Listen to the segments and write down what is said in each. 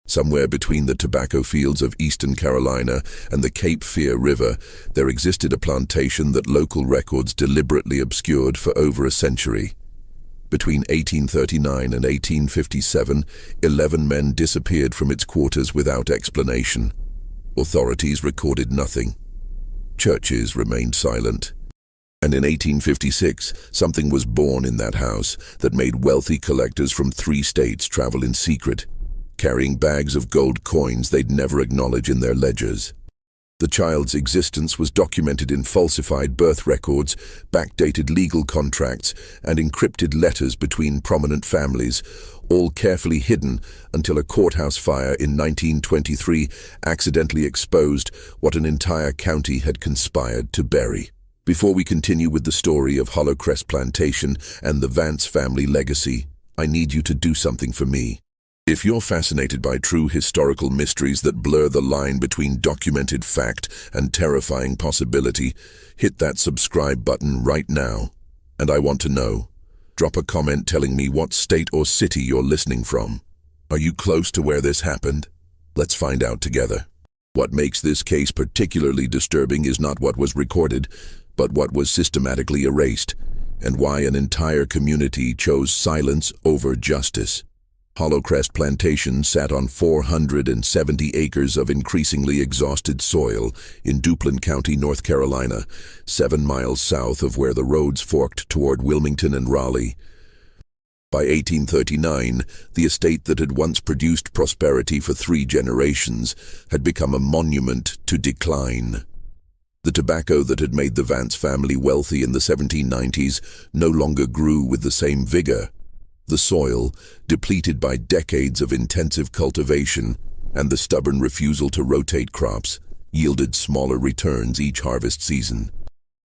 Somewhere between the tobacco fields of eastern Carolina and the Cape Fear River, there existed a plantation that local records deliberately obscured for over a century. Between 1839 and 1857, 11 men disappeared from its quarters without explanation. Authorities recorded nothing. Churches remained silent. And in 1856, something was born in that house that made wealthy collectors from 3 states travel in secret, carrying bags of gold coins they'd never acknowledge in their ledgers. The child's existence was documented in falsified birth records, backdated legal contracts, and encrypted letters between prominent families, all carefully hidden until a courthouse fire in 1923 accidentally exposed what an entire county had conspired to bury. Before we continue with the story of Hollowcrest Plantation and the Vance family legacy, I need you to do something for me. If you're fascinated by true historical mysteries that blur the line between documented fact and terrifying possibility, hit that subscribe button right now. And I want to know. Drop a comment telling me what state or city you're listening from. Are you close to where this happened? Let's find out together. What makes this case particularly disturbing is not what was recorded, but what was systematically erased, and why an entire community chose silence over justice. Hollowcrest Plantation sat on 470 acres of increasingly exhausted soil in Duplin County, North Carolina, 7 miles south of where the roads forked toward Wilmington and Raleigh. By 1839, the estate that had once produced prosperity for 3 generations had become a monument to decline. The tobacco that had made the Vance family wealthy in the 1790s no longer grew with the same vigor. The soil, depleted by decades of intensive cultivation and the stubborn refusal to rotate crops, yielded smaller returns each harvest season.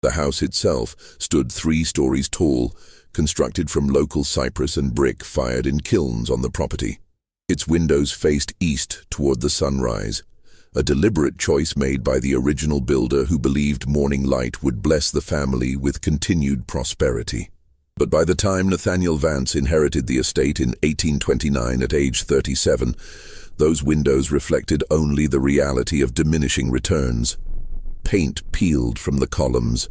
The house itself stood 3 stories tall, constructed from local cypress and brick fired in kilns on the property. Its windows faced east toward the sunrise, a deliberate choice made by the original builder who believed morning light would bless the family with continued prosperity. But by the time Nathaniel Vance inherited the estate in 1829 at age 37, those windows reflected only the reality of diminishing returns. Paint peeled from the columns.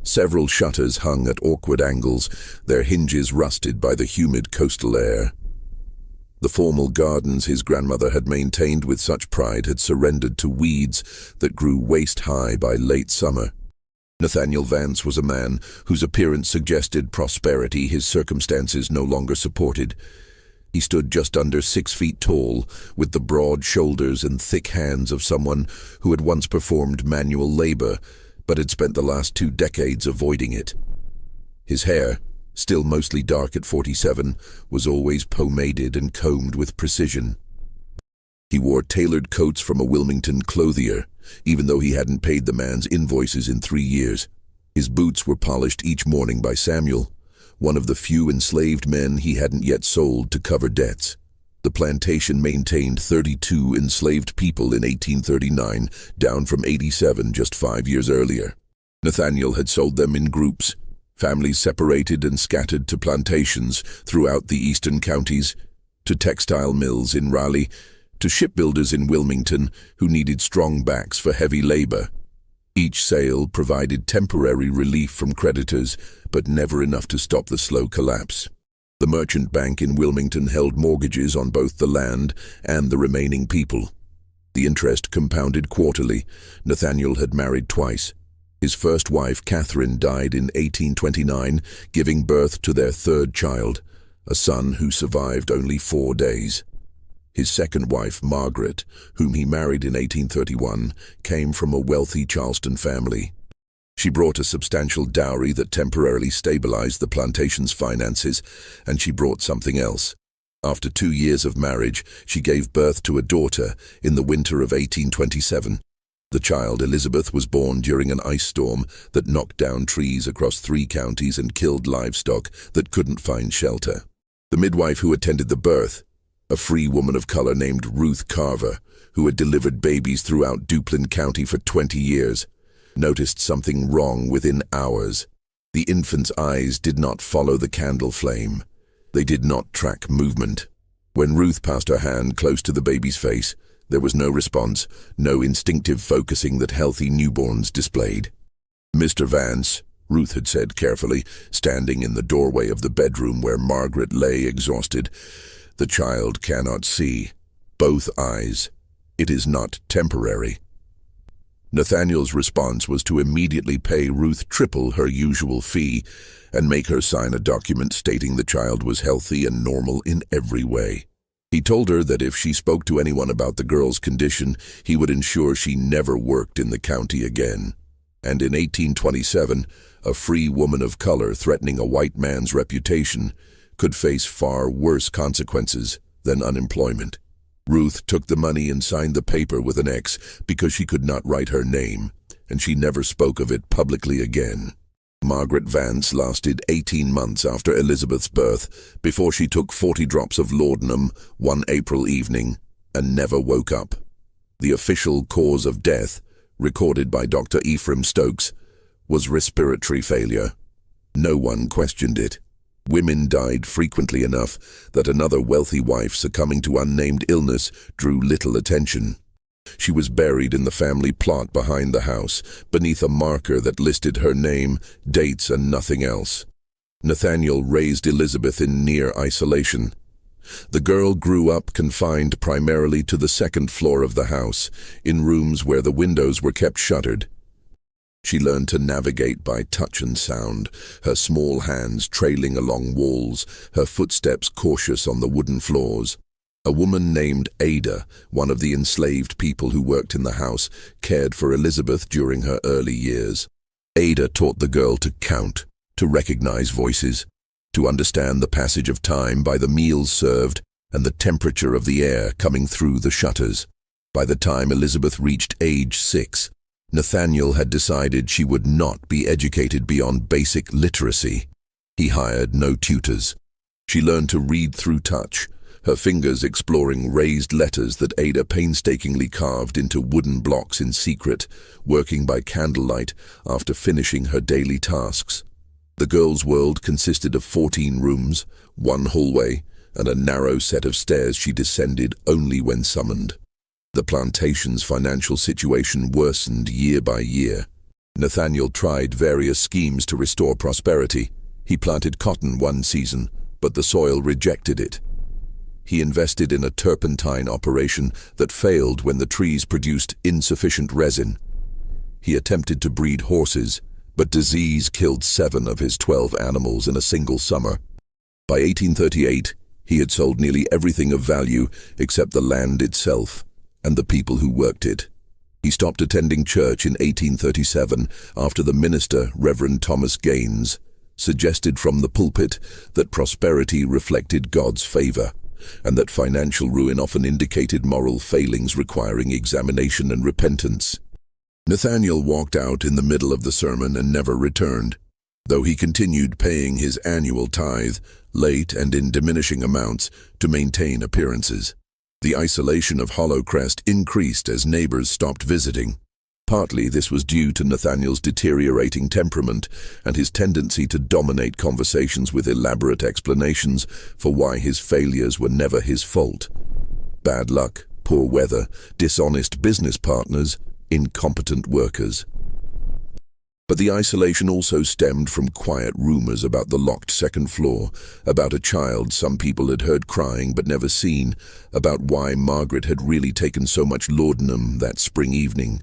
Several shutters hung at awkward angles, their hinges rusted by the humid coastal air. The formal gardens his grandmother had maintained with such pride had surrendered to weeds that grew waist-high by late summer. Nathaniel Vance was a man whose appearance suggested prosperity his circumstances no longer supported. He stood just under 6 feet tall, with the broad shoulders and thick hands of someone who had once performed manual labor, but had spent the last 2 decades avoiding it. His hair, still mostly dark at 47, was always pomaded and combed with precision. He wore tailored coats from a Wilmington clothier, even though he hadn't paid the man's invoices in 3 years. His boots were polished each morning by Samuel, one of the few enslaved men he hadn't yet sold to cover debts. The plantation maintained 32 enslaved people in 1839, down from 87 just 5 years earlier. Nathaniel had sold them in groups, families separated and scattered to plantations throughout the eastern counties, to textile mills in Raleigh, to shipbuilders in Wilmington who needed strong backs for heavy labor. Each sale provided temporary relief from creditors, but never enough to stop the slow collapse. The merchant bank in Wilmington held mortgages on both the land and the remaining people. The interest compounded quarterly. Nathaniel had married twice. His first wife, Catherine, died in 1829, giving birth to their 3rd child, a son who survived only 4 days. His second wife, Margaret, whom he married in 1831, came from a wealthy Charleston family. She brought a substantial dowry that temporarily stabilized the plantation's finances, and she brought something else. After 2 years of marriage, she gave birth to a daughter in the winter of 1827. The child, Elizabeth, was born during an ice storm that knocked down trees across 3 counties and killed livestock that couldn't find shelter. The midwife who attended the birth, a free woman of color named Ruth Carver, who had delivered babies throughout Duplin County for 20 years, noticed something wrong within hours. The infant's eyes did not follow the candle flame. They did not track movement. When Ruth passed her hand close to the baby's face, there was no response, no instinctive focusing that healthy newborns displayed. "Mr. Vance," Ruth had said carefully, standing in the doorway of the bedroom where Margaret lay exhausted, "the child cannot see. Both eyes. It is not temporary." Nathaniel's response was to immediately pay Ruth triple her usual fee and make her sign a document stating the child was healthy and normal in every way. He told her that if she spoke to anyone about the girl's condition, he would ensure she never worked in the county again. And in 1827, a free woman of color threatening a white man's reputation could face far worse consequences than unemployment. Ruth took the money and signed the paper with an X because she could not write her name, and she never spoke of it publicly again. Margaret Vance lasted 18 months after Elizabeth's birth before she took 40 drops of laudanum one April evening and never woke up. The official cause of death, recorded by Dr. Ephraim Stokes, was respiratory failure. No one questioned it. Women died frequently enough that another wealthy wife succumbing to unnamed illness drew little attention. She was buried in the family plot behind the house, beneath a marker that listed her name, dates, and nothing else. Nathaniel raised Elizabeth in near isolation. The girl grew up confined primarily to the second floor of the house, in rooms where the windows were kept shuttered. She learned to navigate by touch and sound, her small hands trailing along walls, her footsteps cautious on the wooden floors. A woman named Ada, one of the enslaved people who worked in the house, cared for Elizabeth during her early years. Ada taught the girl to count, to recognize voices, to understand the passage of time by the meals served and the temperature of the air coming through the shutters. By the time Elizabeth reached age 6, Nathaniel had decided she would not be educated beyond basic literacy. He hired no tutors. She learned to read through touch, her fingers exploring raised letters that Ada painstakingly carved into wooden blocks in secret, working by candlelight after finishing her daily tasks. The girl's world consisted of 14 rooms, one hallway, and a narrow set of stairs she descended only when summoned. The plantation's financial situation worsened year by year. Nathaniel tried various schemes to restore prosperity. He planted cotton one season, but the soil rejected it. He invested in a turpentine operation that failed when the trees produced insufficient resin. He attempted to breed horses, but disease killed 7 of his 12 animals in a single summer. By 1838, he had sold nearly everything of value except the land itself and the people who worked it. He stopped attending church in 1837 after the minister, Reverend Thomas Gaines, suggested from the pulpit that prosperity reflected God's favor, and that financial ruin often indicated moral failings requiring examination and repentance. Nathaniel walked out in the middle of the sermon and never returned, though he continued paying his annual tithe, late and in diminishing amounts, to maintain appearances. The isolation of Hollowcrest increased as neighbors stopped visiting. Partly this was due to Nathaniel's deteriorating temperament and his tendency to dominate conversations with elaborate explanations for why his failures were never his fault. Bad luck, poor weather, dishonest business partners, incompetent workers. But the isolation also stemmed from quiet rumors about the locked second floor, about a child some people had heard crying but never seen, about why Margaret had really taken so much laudanum that spring evening.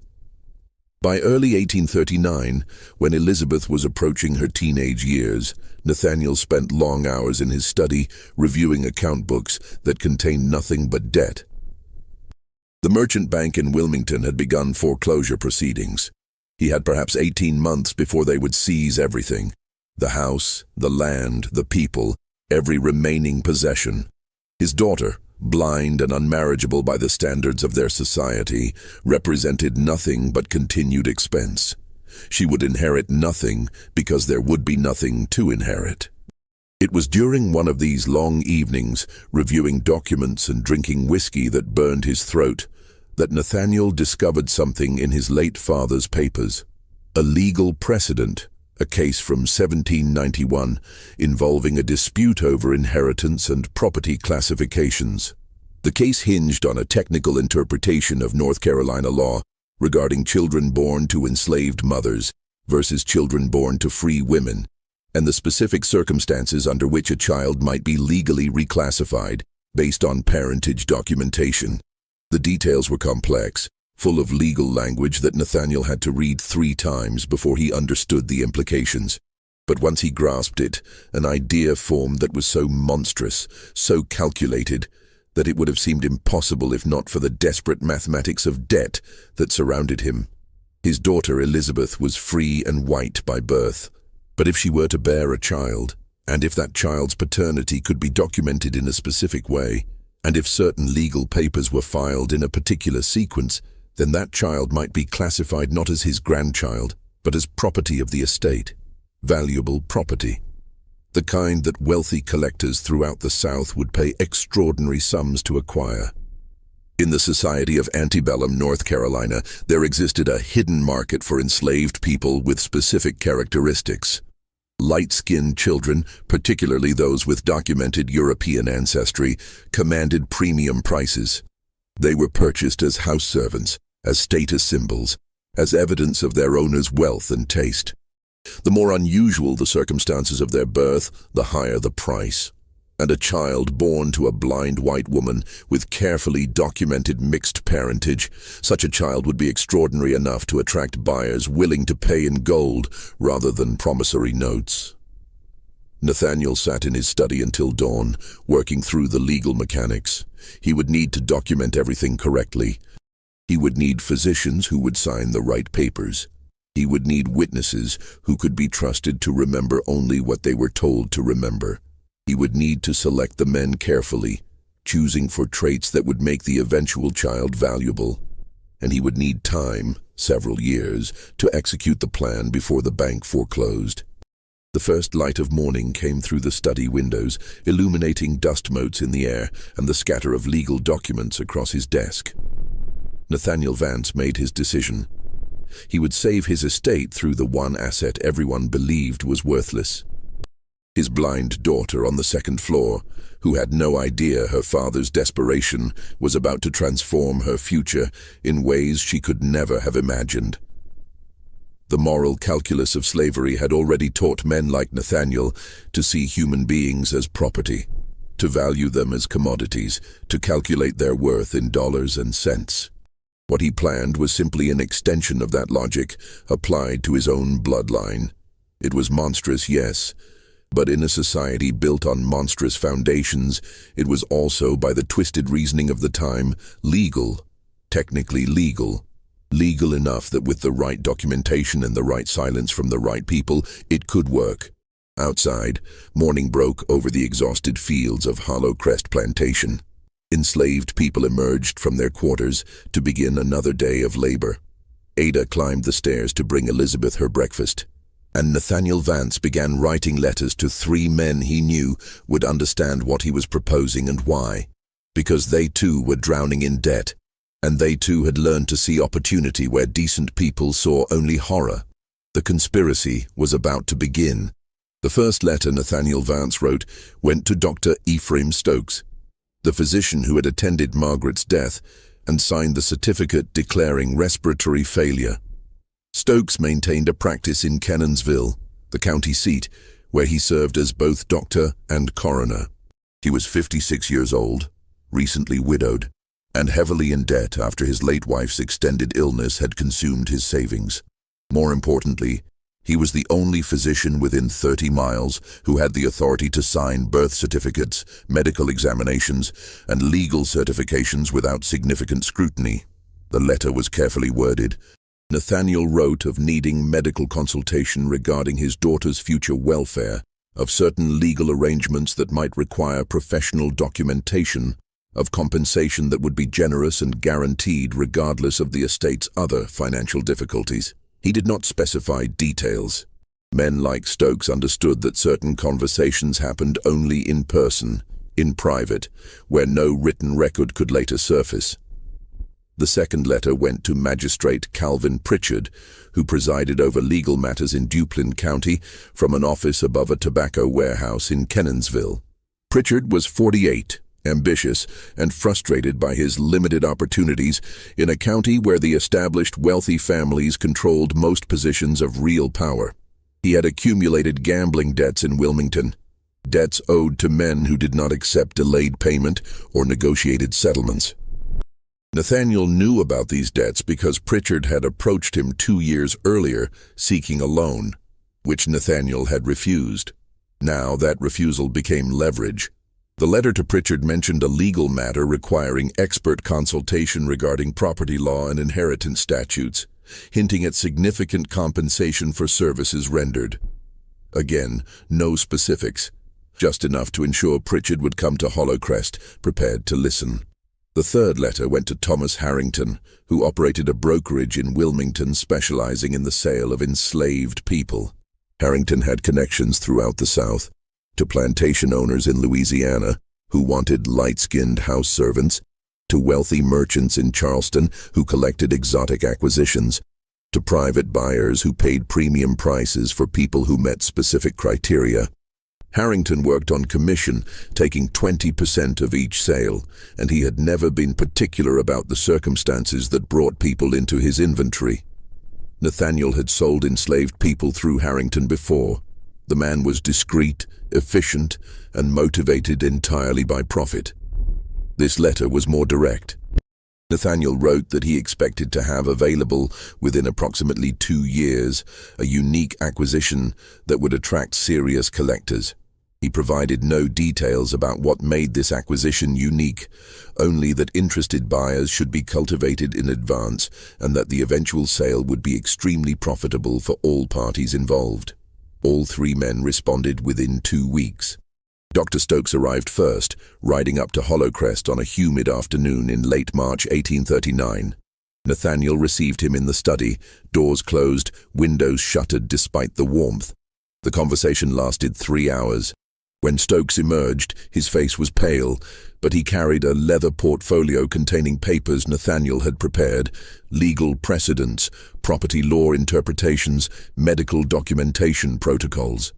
By early 1839, when Elizabeth was approaching her teenage years, Nathaniel spent long hours in his study reviewing account books that contained nothing but debt. The merchant bank in Wilmington had begun foreclosure proceedings. He had perhaps 18 months before they would seize everything: the house, the land, the people, every remaining possession. His daughter, blind and unmarriageable by the standards of their society, represented nothing but continued expense. She would inherit nothing because there would be nothing to inherit. It was during one of these long evenings, reviewing documents and drinking whiskey that burned his throat, that Nathaniel discovered something in his late father's papers: a legal precedent a case from 1791 involving a dispute over inheritance and property classifications. The case hinged on a technical interpretation of North Carolina law regarding children born to enslaved mothers versus children born to free women, and the specific circumstances under which a child might be legally reclassified based on parentage documentation. The details were complex, full of legal language that Nathaniel had to read 3 times before he understood the implications. But once he grasped it, an idea formed that was so monstrous, so calculated, that it would have seemed impossible if not for the desperate mathematics of debt that surrounded him. His daughter Elizabeth was free and white by birth, but if she were to bear a child, and if that child's paternity could be documented in a specific way, and if certain legal papers were filed in a particular sequence, then that child might be classified not as his grandchild, but as property of the estate, valuable property. The kind that wealthy collectors throughout the South would pay extraordinary sums to acquire. In the society of antebellum North Carolina, there existed a hidden market for enslaved people with specific characteristics. Light-skinned children, particularly those with documented European ancestry, commanded premium prices. They were purchased as house servants, as status symbols, as evidence of their owner's wealth and taste. The more unusual the circumstances of their birth, the higher the price. And a child born to a blind white woman with carefully documented mixed parentage, such a child would be extraordinary enough to attract buyers willing to pay in gold rather than promissory notes. Nathaniel sat in his study until dawn, working through the legal mechanics. He would need to document everything correctly. He would need physicians who would sign the right papers. He would need witnesses who could be trusted to remember only what they were told to remember. He would need to select the men carefully, choosing for traits that would make the eventual child valuable. And he would need time, several years, to execute the plan before the bank foreclosed. The first light of morning came through the study windows, illuminating dust motes in the air and the scatter of legal documents across his desk. Nathaniel Vance made his decision. He would save his estate through the one asset everyone believed was worthless. His blind daughter on the second floor, who had no idea her father's desperation was about to transform her future in ways she could never have imagined. The moral calculus of slavery had already taught men like Nathaniel to see human beings as property, to value them as commodities, to calculate their worth in dollars and cents. What he planned was simply an extension of that logic, applied to his own bloodline. It was monstrous, yes, but in a society built on monstrous foundations, it was also, by the twisted reasoning of the time, legal. Technically legal. Legal enough that with the right documentation and the right silence from the right people, it could work. Outside, morning broke over the exhausted fields of Hollow Crest Plantation. Enslaved people emerged from their quarters to begin another day of labor. Ada climbed the stairs to bring Elizabeth her breakfast, and Nathaniel Vance began writing letters to 3 men he knew would understand what he was proposing and why, because they too were drowning in debt, and they too had learned to see opportunity where decent people saw only horror. The conspiracy was about to begin. The first letter Nathaniel Vance wrote went to Dr. Ephraim Stokes, the physician who had attended Margaret's death and signed the certificate declaring respiratory failure. Stokes maintained a practice in Cannonsville, the county seat, where he served as both doctor and coroner. He was 56 years old, recently widowed, and heavily in debt after his late wife's extended illness had consumed his savings. More importantly, he was the only physician within 30 miles who had the authority to sign birth certificates, medical examinations, and legal certifications without significant scrutiny. The letter was carefully worded. Nathaniel wrote of needing medical consultation regarding his daughter's future welfare, of certain legal arrangements that might require professional documentation, of compensation that would be generous and guaranteed regardless of the estate's other financial difficulties. He did not specify details. Men like Stokes understood that certain conversations happened only in person, in private, where no written record could later surface. The second letter went to Magistrate Calvin Pritchard, who presided over legal matters in Duplin County from an office above a tobacco warehouse in Kenansville. Pritchard was 48, ambitious, and frustrated by his limited opportunities in a county where the established wealthy families controlled most positions of real power. He had accumulated gambling debts in Wilmington, debts owed to men who did not accept delayed payment or negotiated settlements. Nathaniel knew about these debts because Pritchard had approached him 2 years earlier seeking a loan, which Nathaniel had refused. Now that refusal became leverage. The letter to Pritchard mentioned a legal matter requiring expert consultation regarding property law and inheritance statutes, hinting at significant compensation for services rendered. Again, no specifics, just enough to ensure Pritchard would come to Hollowcrest prepared to listen. The third letter went to Thomas Harrington, who operated a brokerage in Wilmington specializing in the sale of enslaved people. Harrington had connections throughout the South, to plantation owners in Louisiana who wanted light-skinned house servants, to wealthy merchants in Charleston who collected exotic acquisitions, to private buyers who paid premium prices for people who met specific criteria. Harrington worked on commission, taking 20% of each sale, and he had never been particular about the circumstances that brought people into his inventory. Nathaniel had sold enslaved people through Harrington before. The man was discreet, efficient, and motivated entirely by profit. This letter was more direct. Nathaniel wrote that he expected to have available within approximately 2 years a unique acquisition that would attract serious collectors. He provided no details about what made this acquisition unique, only that interested buyers should be cultivated in advance and that the eventual sale would be extremely profitable for all parties involved. All 3 men responded within 2 weeks. Dr. Stokes arrived first, riding up to Hollowcrest on a humid afternoon in late March 1839. Nathaniel received him in the study, doors closed, windows shuttered despite the warmth. The conversation lasted 3 hours. When Stokes emerged, his face was pale, but he carried a leather portfolio containing papers Nathaniel had prepared, legal precedents, property law interpretations, medical documentation protocols.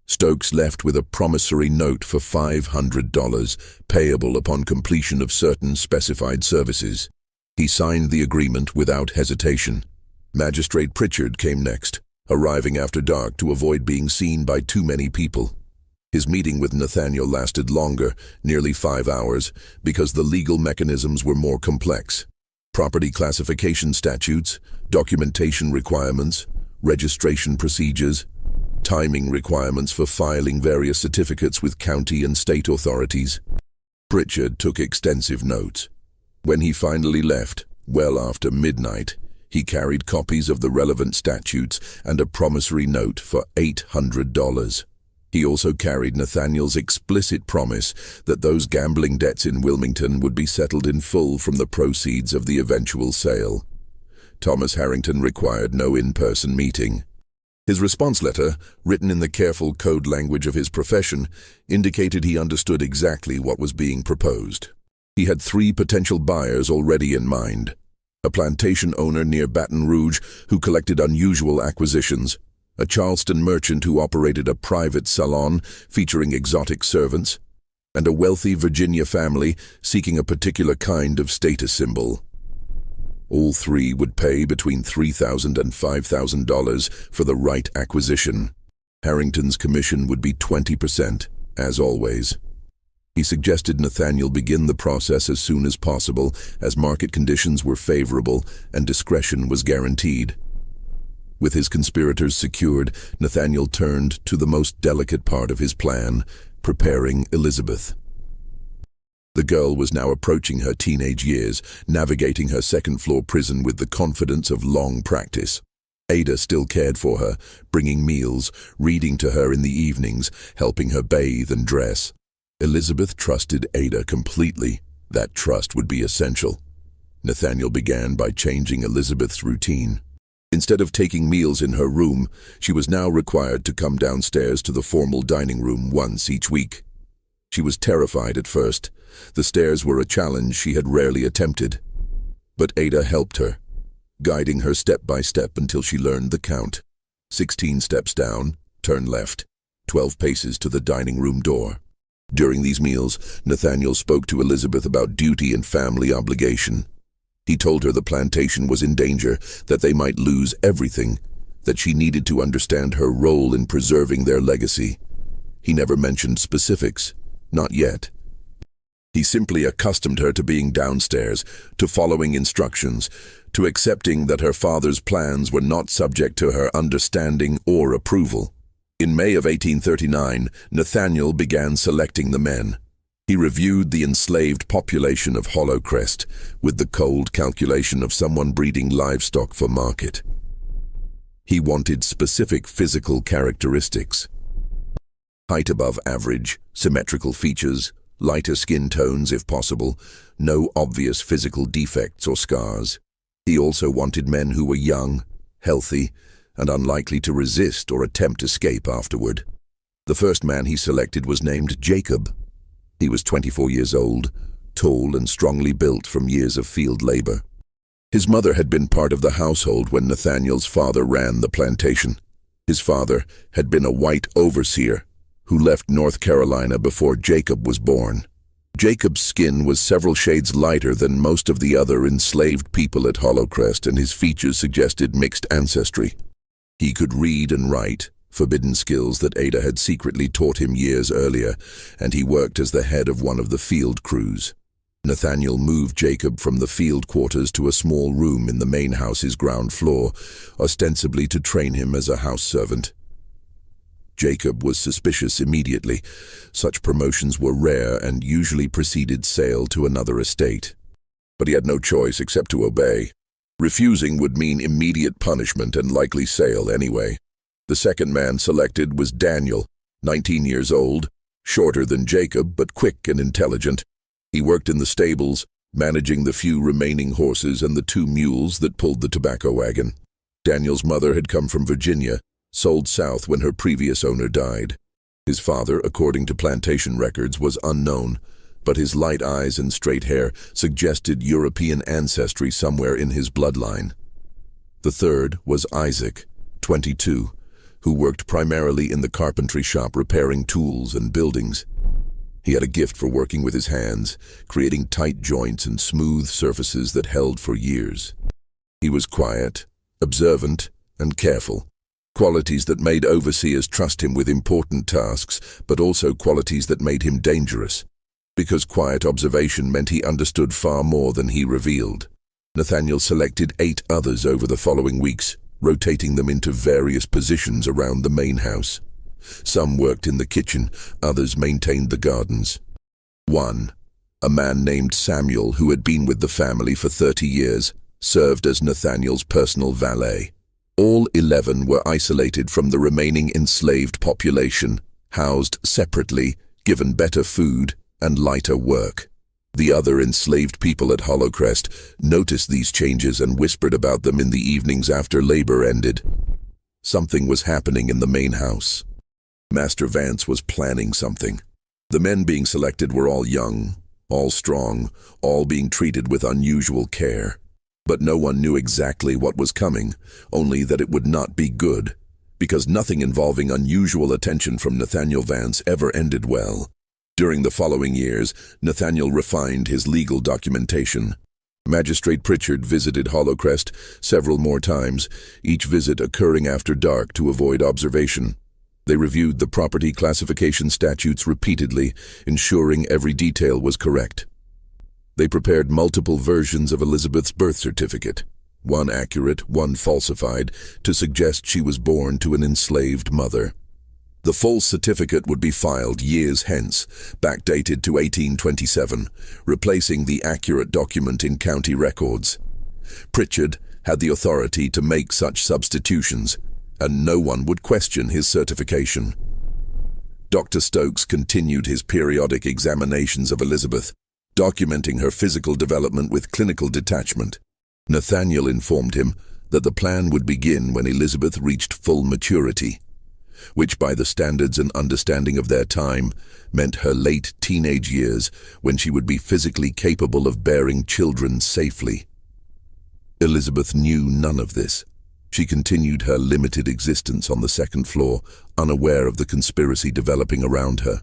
Stokes left with a promissory note for $500, payable upon completion of certain specified services. He signed the agreement without hesitation. Magistrate Pritchard came next, arriving after dark to avoid being seen by too many people. His meeting with Nathaniel lasted longer, nearly 5 hours, because the legal mechanisms were more complex. Property classification statutes, documentation requirements, registration procedures, timing requirements for filing various certificates with county and state authorities. Pritchard took extensive notes. When he finally left, well after midnight, he carried copies of the relevant statutes and a promissory note for $800. He also carried Nathaniel's explicit promise that those gambling debts in Wilmington would be settled in full from the proceeds of the eventual sale. Thomas Harrington required no in-person meeting. His response letter, written in the careful code language of his profession, indicated he understood exactly what was being proposed. He had 3 potential buyers already in mind: a plantation owner near Baton Rouge who collected unusual acquisitions, a Charleston merchant who operated a private salon featuring exotic servants, and a wealthy Virginia family seeking a particular kind of status symbol. All 3 would pay between $3,000 and $5,000 for the right acquisition. Harrington's commission would be 20%, as always. He suggested Nathaniel begin the process as soon as possible, as market conditions were favorable and discretion was guaranteed. With his conspirators secured, Nathaniel turned to the most delicate part of his plan, preparing Elizabeth. The girl was now approaching her teenage years, navigating her second-floor prison with the confidence of long practice. Ada still cared for her, bringing meals, reading to her in the evenings, helping her bathe and dress. Elizabeth trusted Ada completely. That trust would be essential. Nathaniel began by changing Elizabeth's routine. Instead of taking meals in her room, she was now required to come downstairs to the formal dining room once each week. She was terrified at first. The stairs were a challenge she had rarely attempted. But Ada helped her, guiding her step by step until she learned the count. 16 steps down, turn left, 12 paces to the dining room door. During these meals, Nathaniel spoke to Elizabeth about duty and family obligation. He told her the plantation was in danger, that they might lose everything, that she needed to understand her role in preserving their legacy. He never mentioned specifics, not yet. He simply accustomed her to being downstairs, to following instructions, to accepting that her father's plans were not subject to her understanding or approval. In May of 1839, Nathaniel began selecting the men. He reviewed the enslaved population of Hollow Crest with the cold calculation of someone breeding livestock for market. He wanted specific physical characteristics: height above average, symmetrical features, lighter skin tones if possible, no obvious physical defects or scars. He also wanted men who were young, healthy, and unlikely to resist or attempt escape afterward. The first man he selected was named Jacob. He was 24 years old, tall and strongly built from years of field labor. His mother had been part of the household when Nathaniel's father ran the plantation. His father had been a white overseer who left North Carolina before Jacob was born. Jacob's skin was several shades lighter than most of the other enslaved people at Hollow Crest, and his features suggested mixed ancestry. He could read and write, forbidden skills that Ada had secretly taught him years earlier, and he worked as the head of one of the field crews. Nathaniel moved Jacob from the field quarters to a small room in the main house's ground floor, ostensibly to train him as a house servant. Jacob was suspicious immediately. Such promotions were rare and usually preceded sale to another estate. But he had no choice except to obey. Refusing would mean immediate punishment and likely sale anyway. The second man selected was Daniel, 19 years old, shorter than Jacob but quick and intelligent. He worked in the stables, managing the few remaining horses and the 2 mules that pulled the tobacco wagon. Daniel's mother had come from Virginia, sold south when her previous owner died. His father, according to plantation records, was unknown, but his light eyes and straight hair suggested European ancestry somewhere in his bloodline. The third was Isaac, 22, who worked primarily in the carpentry shop repairing tools and buildings. He had a gift for working with his hands, creating tight joints and smooth surfaces that held for years. He was quiet, observant, and careful. Qualities that made overseers trust him with important tasks, but also qualities that made him dangerous. Because quiet observation meant he understood far more than he revealed. Nathaniel selected 8 others over the following weeks, rotating them into various positions around the main house. Some worked in the kitchen, others maintained the gardens. 1. A man named Samuel, who had been with the family for 30 years, served as Nathaniel's personal valet. All 11 were isolated from the remaining enslaved population, housed separately, given better food and lighter work. The other enslaved people at Hollow Crest noticed these changes and whispered about them in the evenings after labor ended. Something was happening in the main house. Master Vance was planning something. The men being selected were all young, all strong, all being treated with unusual care. But no one knew exactly what was coming, only that it would not be good, because nothing involving unusual attention from Nathaniel Vance ever ended well. During the following years, Nathaniel refined his legal documentation. Magistrate Pritchard visited Hollow Crest several more times, each visit occurring after dark to avoid observation. They reviewed the property classification statutes repeatedly, ensuring every detail was correct. They prepared multiple versions of Elizabeth's birth certificate, one accurate, one falsified, to suggest she was born to an enslaved mother. The full certificate would be filed years hence, backdated to 1827, replacing the accurate document in county records. Pritchard had the authority to make such substitutions, and no one would question his certification. Dr. Stokes continued his periodic examinations of Elizabeth, documenting her physical development with clinical detachment. Nathaniel informed him that the plan would begin when Elizabeth reached full maturity, which by the standards and understanding of their time meant her late teenage years, when she would be physically capable of bearing children safely. Elizabeth knew none of this. She continued her limited existence on the second floor, unaware of the conspiracy developing around her.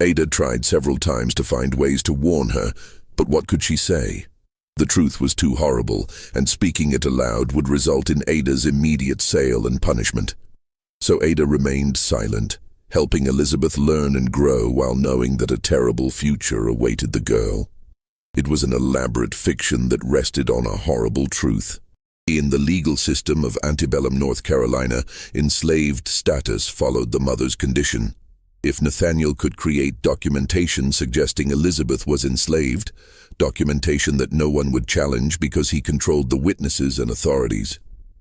Ada tried several times to find ways to warn her, but what could she say? The truth was too horrible, and speaking it aloud would result in Ada's immediate sale and punishment. So Ada remained silent, helping Elizabeth learn and grow while knowing that a terrible future awaited the girl. It was an elaborate fiction that rested on a horrible truth. In the legal system of antebellum North Carolina, enslaved status followed the mother's condition. If Nathaniel could create documentation suggesting Elizabeth was enslaved, documentation that no one would challenge because he controlled the witnesses and authorities,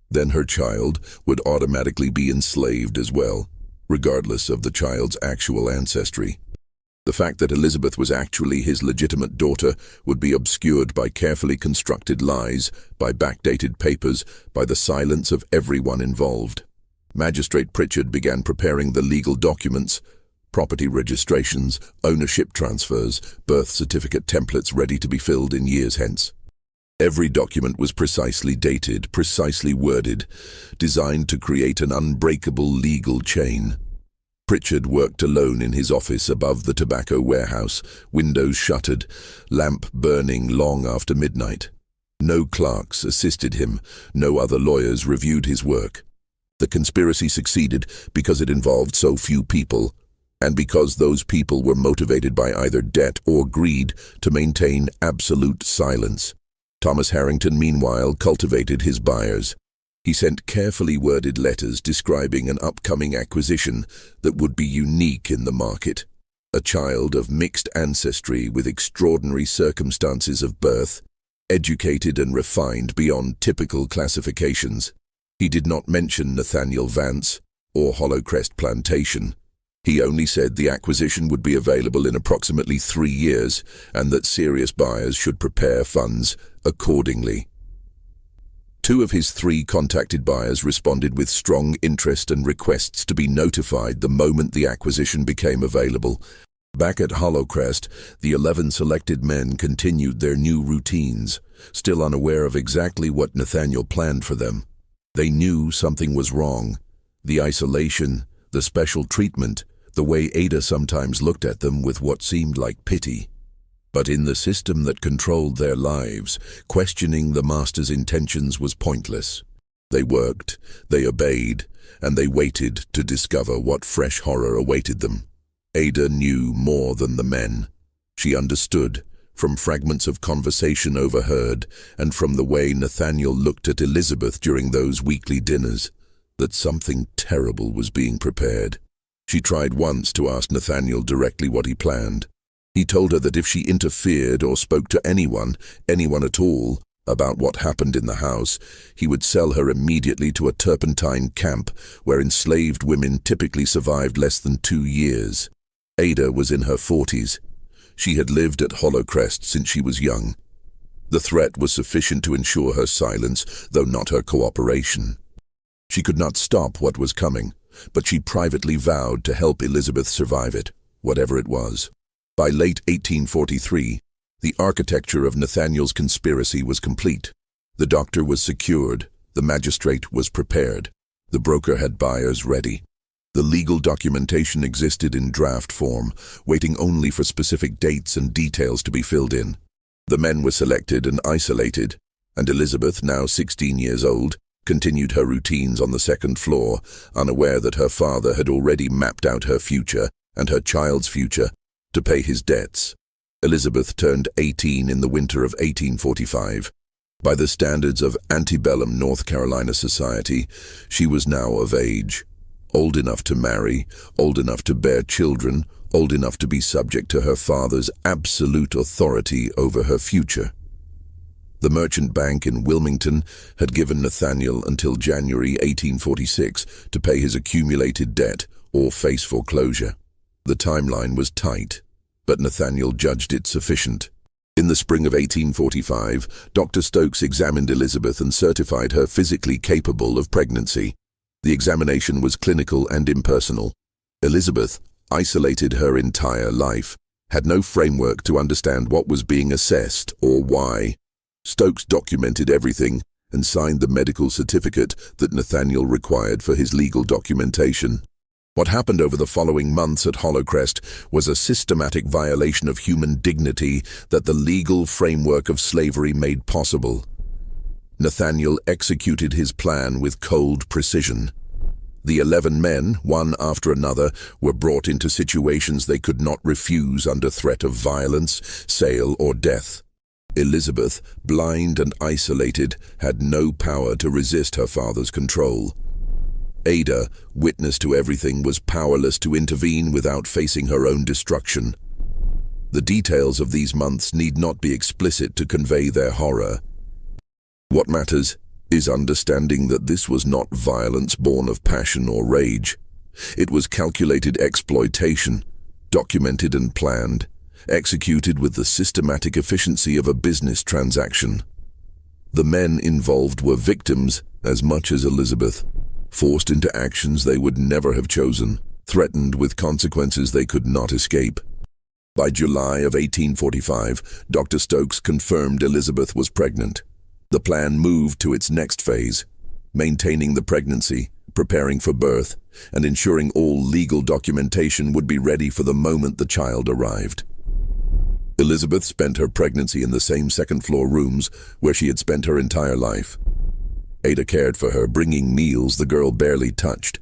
then her child would automatically be enslaved as well, regardless of the child's actual ancestry. The fact that Elizabeth was actually his legitimate daughter would be obscured by carefully constructed lies, by backdated papers, by the silence of everyone involved. Magistrate Pritchard began preparing the legal documents, property registrations, ownership transfers, birth certificate templates ready to be filled in years hence. Every document was precisely dated, precisely worded, designed to create an unbreakable legal chain. Pritchard worked alone in his office above the tobacco warehouse, windows shuttered, lamp burning long after midnight. No clerks assisted him, no other lawyers reviewed his work. The conspiracy succeeded because it involved so few people, and because those people were motivated by either debt or greed to maintain absolute silence. Thomas Harrington, meanwhile, cultivated his buyers. He sent carefully worded letters describing an upcoming acquisition that would be unique in the market. A child of mixed ancestry with extraordinary circumstances of birth, educated and refined beyond typical classifications. He did not mention Nathaniel Vance or Hollowcrest Plantation. He only said the acquisition would be available in approximately 3 years and that serious buyers should prepare funds accordingly. 2 of his 3 contacted buyers responded with strong interest and requests to be notified the moment the acquisition became available. Back at Hollowcrest, the 11 selected men continued their new routines, still unaware of exactly what Nathaniel planned for them. They knew something was wrong. The isolation, the special treatment, the way Ada sometimes looked at them with what seemed like pity. But in the system that controlled their lives, questioning the master's intentions was pointless. They worked, they obeyed, and they waited to discover what fresh horror awaited them. Ada knew more than the men. She understood, from fragments of conversation overheard, and from the way Nathaniel looked at Elizabeth during those weekly dinners, that something terrible was being prepared. She tried once to ask Nathaniel directly what he planned. He told her that if she interfered or spoke to anyone at all, about what happened in the house, he would sell her immediately to a turpentine camp where enslaved women typically survived less than 2 years. Ada was in her 40s. She had lived at Hollowcrest since she was young. The threat was sufficient to ensure her silence, though not her cooperation. She could not stop what was coming, but she privately vowed to help Elizabeth survive it, whatever it was. By late 1843, the architecture of Nathaniel's conspiracy was complete. The doctor was secured, the magistrate was prepared, the broker had buyers ready. The legal documentation existed in draft form, waiting only for specific dates and details to be filled in. The men were selected and isolated, and Elizabeth, now 16 years old, continued her routines on the second floor, unaware that her father had already mapped out her future and her child's future to pay his debts. Elizabeth turned 18 in the winter of 1845. By the standards of antebellum North Carolina society, she was now of age, old enough to marry, old enough to bear children, old enough to be subject to her father's absolute authority over her future. The merchant bank in Wilmington had given Nathaniel until January 1846 to pay his accumulated debt or face foreclosure. The timeline was tight, but Nathaniel judged it sufficient. In the spring of 1845, Dr. Stokes examined Elizabeth and certified her physically capable of pregnancy. The examination was clinical and impersonal. Elizabeth, isolated her entire life, had no framework to understand what was being assessed or why. Stokes documented everything, and signed the medical certificate that Nathaniel required for his legal documentation. What happened over the following months at Hollowcrest was a systematic violation of human dignity that the legal framework of slavery made possible. Nathaniel executed his plan with cold precision. The 11 men, one after another, were brought into situations they could not refuse under threat of violence, sale, or death. Elizabeth, blind and isolated, had no power to resist her father's control. Ada, witness to everything, was powerless to intervene without facing her own destruction. The details of these months need not be explicit to convey their horror. What matters is understanding that this was not violence born of passion or rage. It was calculated exploitation, documented and planned, executed with the systematic efficiency of a business transaction. The men involved were victims as much as Elizabeth, forced into actions they would never have chosen, threatened with consequences they could not escape. By July of 1845, Dr. Stokes confirmed Elizabeth was pregnant. The plan moved to its next phase, maintaining the pregnancy, preparing for birth, and ensuring all legal documentation would be ready for the moment the child arrived. Elizabeth spent her pregnancy in the same second-floor rooms where she had spent her entire life. Ada cared for her, bringing meals the girl barely touched.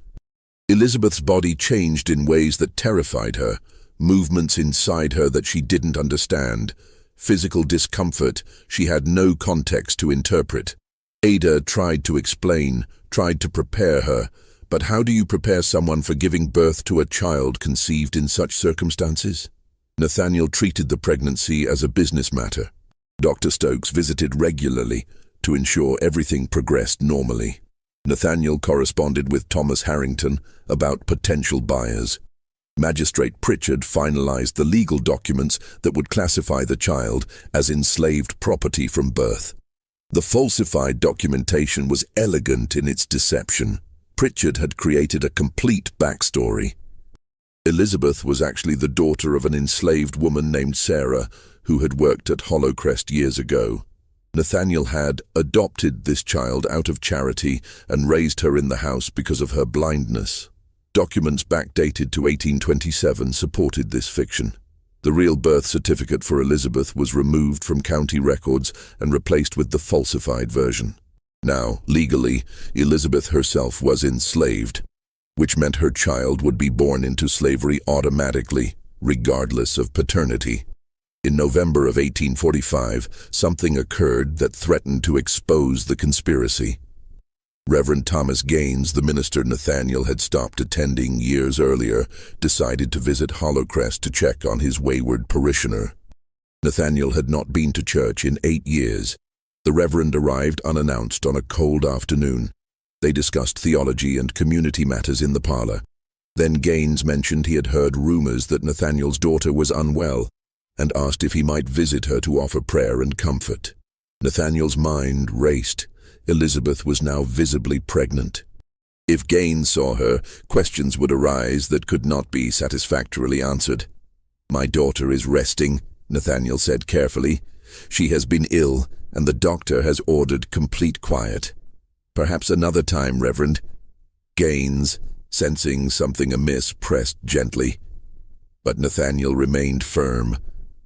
Elizabeth's body changed in ways that terrified her, movements inside her that she didn't understand, physical discomfort she had no context to interpret. Ada tried to explain, tried to prepare her, but how do you prepare someone for giving birth to a child conceived in such circumstances? Nathaniel treated the pregnancy as a business matter. Dr. Stokes visited regularly to ensure everything progressed normally. Nathaniel corresponded with Thomas Harrington about potential buyers. Magistrate Pritchard finalized the legal documents that would classify the child as enslaved property from birth. The falsified documentation was elegant in its deception. Pritchard had created a complete backstory. Elizabeth was actually the daughter of an enslaved woman named Sarah who had worked at Hollowcrest years ago. Nathaniel had adopted this child out of charity and raised her in the house because of her blindness. Documents backdated to 1827 supported this fiction. The real birth certificate for Elizabeth was removed from county records and replaced with the falsified version. Now, legally, Elizabeth herself was enslaved, which meant her child would be born into slavery automatically, regardless of paternity. In November of 1845, something occurred that threatened to expose the conspiracy. Reverend Thomas Gaines, the minister Nathaniel had stopped attending years earlier, decided to visit Hollowcrest to check on his wayward parishioner. Nathaniel had not been to church in 8 years. The Reverend arrived unannounced on a cold afternoon. They discussed theology and community matters in the parlor. Then Gaines mentioned he had heard rumors that Nathaniel's daughter was unwell and asked if he might visit her to offer prayer and comfort. Nathaniel's mind raced. Elizabeth was now visibly pregnant. If Gaines saw her, questions would arise that could not be satisfactorily answered. "My daughter is resting," Nathaniel said carefully. "She has been ill, and the doctor has ordered complete quiet. Perhaps another time, Reverend." Gaines, sensing something amiss, pressed gently. But Nathaniel remained firm.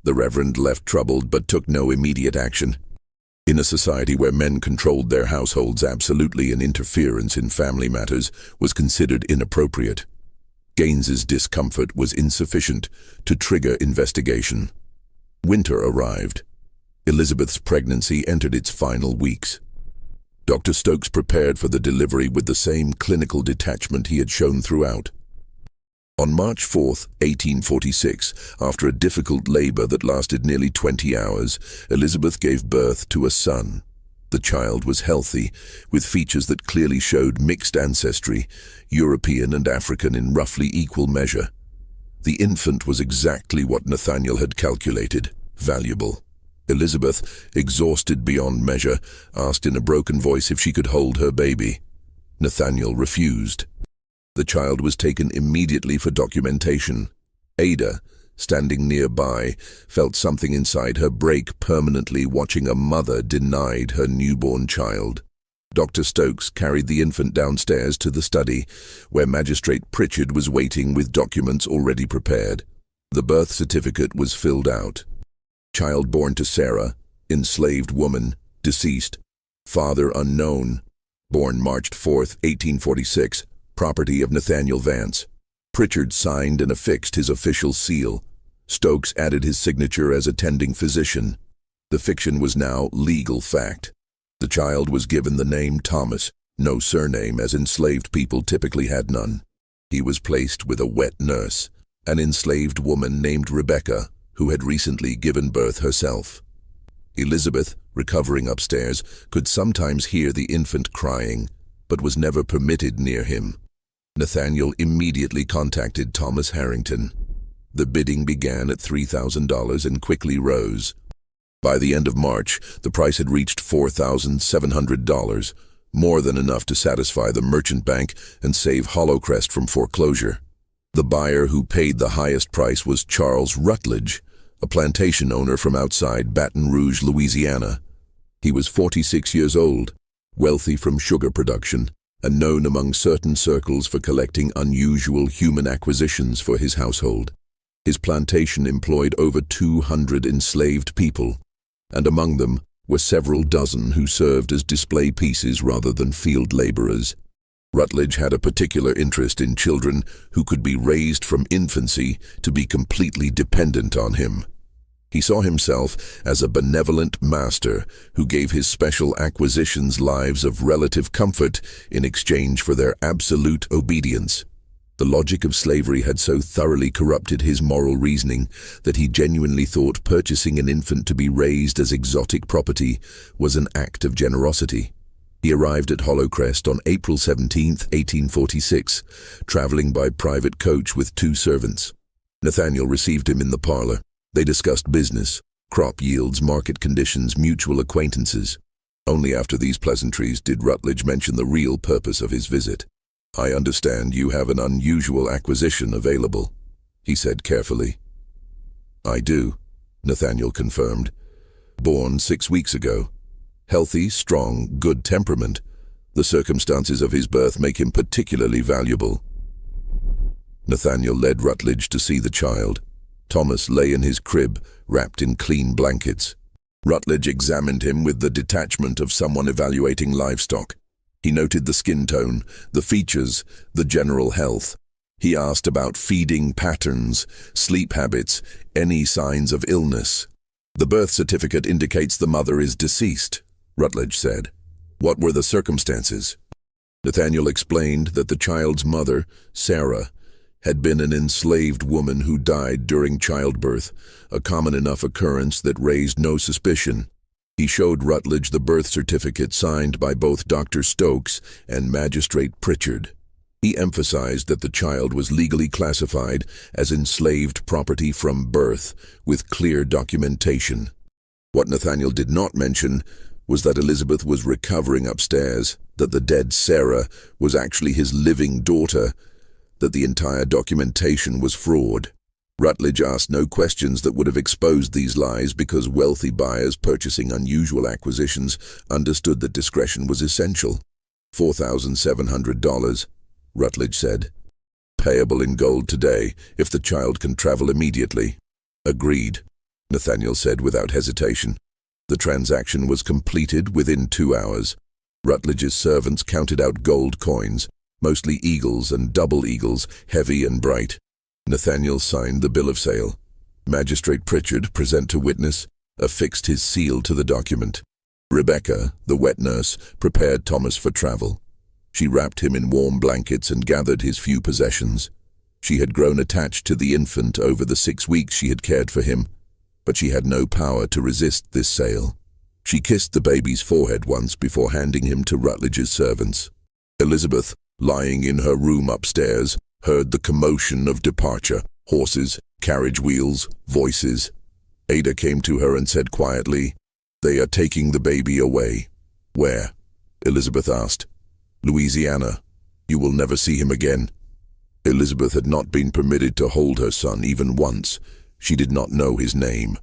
The Reverend left troubled but took no immediate action. In a society where men controlled their households absolutely, and interference in family matters was considered inappropriate, Gaines's discomfort was insufficient to trigger investigation. Winter arrived. Elizabeth's pregnancy entered its final weeks. Dr. Stokes prepared for the delivery with the same clinical detachment he had shown throughout. On March 4, 1846, after a difficult labor that lasted nearly 20 hours, Elizabeth gave birth to a son. The child was healthy, with features that clearly showed mixed ancestry, European and African in roughly equal measure. The infant was exactly what Nathaniel had calculated, valuable. Elizabeth, exhausted beyond measure, asked in a broken voice if she could hold her baby. Nathaniel refused. The child was taken immediately for documentation. Ada, standing nearby, felt something inside her break permanently, watching a mother denied her newborn child. Dr. Stokes carried the infant downstairs to the study, where Magistrate Pritchard was waiting with documents already prepared. The birth certificate was filled out. Child born to Sarah, enslaved woman, deceased. Father unknown. Born March 4, 1846, property of Nathaniel Vance. Pritchard signed and affixed his official seal. Stokes added his signature as attending physician. The fiction was now legal fact. The child was given the name Thomas, no surname, as enslaved people typically had none. He was placed with a wet nurse, an enslaved woman named Rebecca, who had recently given birth herself. Elizabeth, recovering upstairs, could sometimes hear the infant crying, but was never permitted near him. Nathaniel immediately contacted Thomas Harrington. The bidding began at $3,000 and quickly rose. By the end of March, the price had reached $4,700, more than enough to satisfy the merchant bank and save Hollowcrest from foreclosure. The buyer who paid the highest price was Charles Rutledge, a plantation owner from outside Baton Rouge, Louisiana. He was 46 years old, wealthy from sugar production, and known among certain circles for collecting unusual human acquisitions for his household. His plantation employed over 200 enslaved people, and among them were several dozen who served as display pieces rather than field laborers. Rutledge had a particular interest in children who could be raised from infancy to be completely dependent on him. He saw himself as a benevolent master who gave his special acquisitions lives of relative comfort in exchange for their absolute obedience. The logic of slavery had so thoroughly corrupted his moral reasoning that he genuinely thought purchasing an infant to be raised as exotic property was an act of generosity. He arrived at Hollowcrest on April 17, 1846, traveling by private coach with 2 servants. Nathaniel received him in the parlor. They discussed business, crop yields, market conditions, mutual acquaintances. Only after these pleasantries did Rutledge mention the real purpose of his visit. "I understand you have an unusual acquisition available," he said carefully. "I do," Nathaniel confirmed. "Born 6 weeks ago. Healthy, strong, good temperament. The circumstances of his birth make him particularly valuable." Nathaniel led Rutledge to see the child. Thomas lay in his crib, wrapped in clean blankets. Rutledge examined him with the detachment of someone evaluating livestock. He noted the skin tone, the features, the general health. He asked about feeding patterns, sleep habits, any signs of illness. "The birth certificate indicates the mother is deceased," Rutledge said. "What were the circumstances?" Nathaniel explained that the child's mother, Sarah, had been an enslaved woman who died during childbirth, a common enough occurrence that raised no suspicion. He showed Rutledge the birth certificate signed by both Dr. Stokes and Magistrate Pritchard. He emphasized that the child was legally classified as enslaved property from birth, with clear documentation. What Nathaniel did not mention was that Elizabeth was recovering upstairs, that the dead Sarah was actually his living daughter, that the entire documentation was fraud. Rutledge asked no questions that would have exposed these lies because wealthy buyers purchasing unusual acquisitions understood that discretion was essential. $4,700, Rutledge said. "Payable in gold today, if the child can travel immediately." "Agreed," Nathaniel said without hesitation. The transaction was completed within 2 hours. Rutledge's servants counted out gold coins, mostly eagles and double eagles, heavy and bright. Nathaniel signed the bill of sale. Magistrate Pritchard, present to witness, affixed his seal to the document. Rebecca, the wet nurse, prepared Thomas for travel. She wrapped him in warm blankets and gathered his few possessions. She had grown attached to the infant over the 6 weeks she had cared for him, but she had no power to resist this sale. She kissed the baby's forehead once before handing him to Rutledge's servants. Elizabeth, lying in her room upstairs, heard the commotion of departure, horses, carriage wheels, voices. Ada came to her and said quietly, "They are taking the baby away." "Where?" Elizabeth asked. "Louisiana. You will never see him again." Elizabeth had not been permitted to hold her son even once. She did not know his name.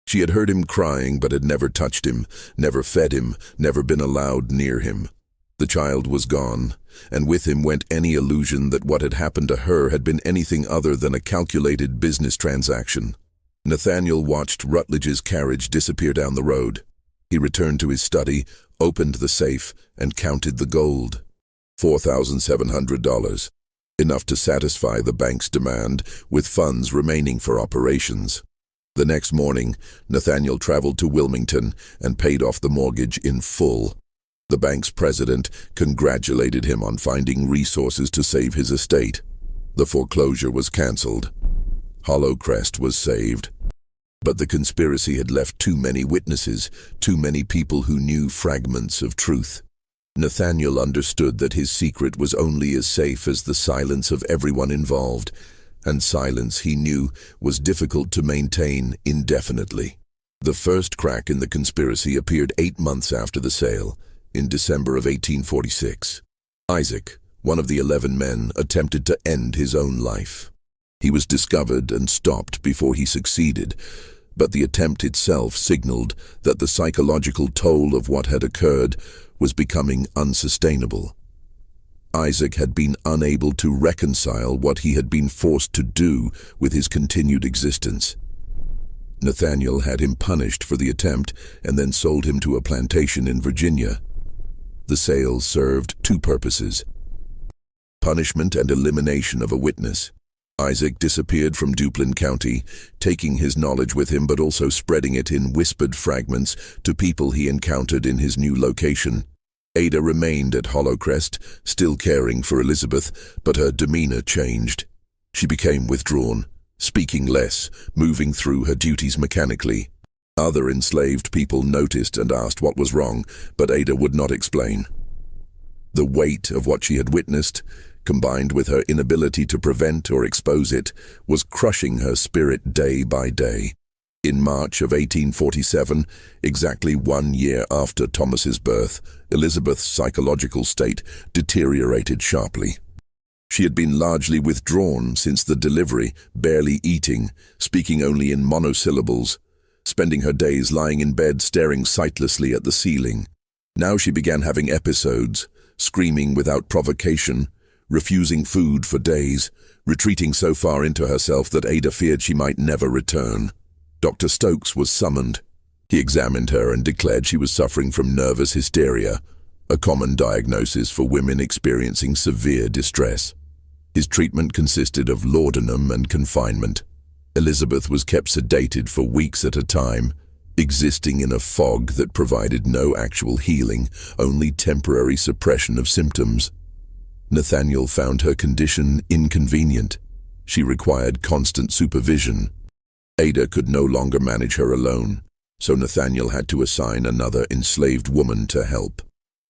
She had heard him crying but had never touched him, never fed him, never been allowed near him. The child was gone, and with him went any illusion that what had happened to her had been anything other than a calculated business transaction. Nathaniel watched Rutledge's carriage disappear down the road. He returned to his study, opened the safe, and counted the gold. $4,700. Enough to satisfy the bank's demand, with funds remaining for operations. The next morning, Nathaniel traveled to Wilmington and paid off the mortgage in full. The bank's president congratulated him on finding resources to save his estate. The foreclosure was cancelled. Hollowcrest was saved. But the conspiracy had left too many witnesses, too many people who knew fragments of truth. Nathaniel understood that his secret was only as safe as the silence of everyone involved, and silence, he knew, was difficult to maintain indefinitely. The first crack in the conspiracy appeared 8 months after the sale, in December of 1846. Isaac, one of the 11 men, attempted to end his own life. He was discovered and stopped before he succeeded, but the attempt itself signaled that the psychological toll of what had occurred was becoming unsustainable. Isaac had been unable to reconcile what he had been forced to do with his continued existence. Nathaniel had him punished for the attempt and then sold him to a plantation in Virginia. The sale served 2 purposes: punishment and elimination of a witness. Isaac disappeared from Duplin County, taking his knowledge with him but also spreading it in whispered fragments to people he encountered in his new location. Ada remained at Hollowcrest, still caring for Elizabeth, but her demeanor changed. She became withdrawn, speaking less, moving through her duties mechanically. Other enslaved people noticed and asked what was wrong, but Ada would not explain. The weight of what she had witnessed, combined with her inability to prevent or expose it, was crushing her spirit day by day. In March of 1847, exactly 1 year after Thomas's birth, Elizabeth's psychological state deteriorated sharply. She had been largely withdrawn since the delivery, barely eating, speaking only in monosyllables, spending her days lying in bed staring sightlessly at the ceiling. Now she began having episodes, screaming without provocation, refusing food for days, retreating so far into herself that Ada feared she might never return. Dr. Stokes was summoned. He examined her and declared she was suffering from nervous hysteria, a common diagnosis for women experiencing severe distress. His treatment consisted of laudanum and confinement. Elizabeth was kept sedated for weeks at a time, existing in a fog that provided no actual healing, only temporary suppression of symptoms. Nathaniel found her condition inconvenient. She required constant supervision. Ada could no longer manage her alone, so Nathaniel had to assign another enslaved woman to help.